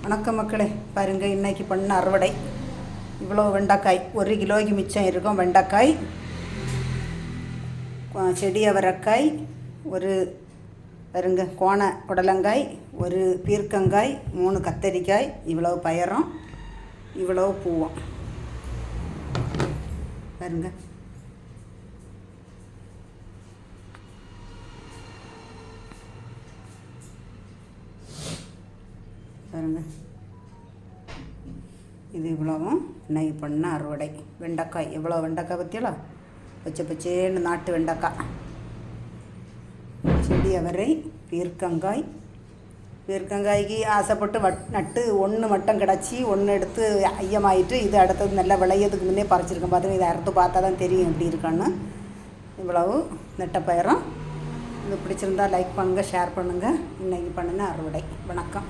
வணக்கம் மக்களே, பாருங்கள் இன்றைக்கி பண்ண அறுவடை. இவ்வளோ வெண்டைக்காய் 1 கிலோக்கு மிச்சம் இருக்கும். வெண்டைக்காய், செடி அவரைக்காய், ஒரு பாருங்க கோண புடலங்காய், ஒரு பீர்க்கங்காய், 3 கத்தரிக்காய், இவ்வளவு பயரும், இவ்வளவு பூவும். பாருங்க பாருங்க, இது இவ்வளவும் இன்னைக்கு பண்ண அறுவடை. வெண்டைக்காய் எவ்வளோ வெண்டைக்காய் பற்றியலா, பச்சை பச்சேன்னு நாட்டு வெண்டைக்காய், செடி அவரை, பீர்க்கங்காய்க்கு ஆசைப்பட்டு நட்டு 1 மட்டும் கிடச்சி 1 எடுத்து ஐயமாயிட்டு, இது அடுத்தது நல்லா விளையதுக்கு முன்னே பறிச்சிருக்கேன். பார்த்துங்க, இதை அறுத்து பார்த்தா தான் தெரியும் எப்படி இருக்கான்னு. இவ்வளவு நெட்டப்பயிரும். இது பிடிச்சிருந்தால் லைக் பண்ணுங்கள், ஷேர் பண்ணுங்கள். இன்றைக்கி பண்ணின அறுவடை. வணக்கம்.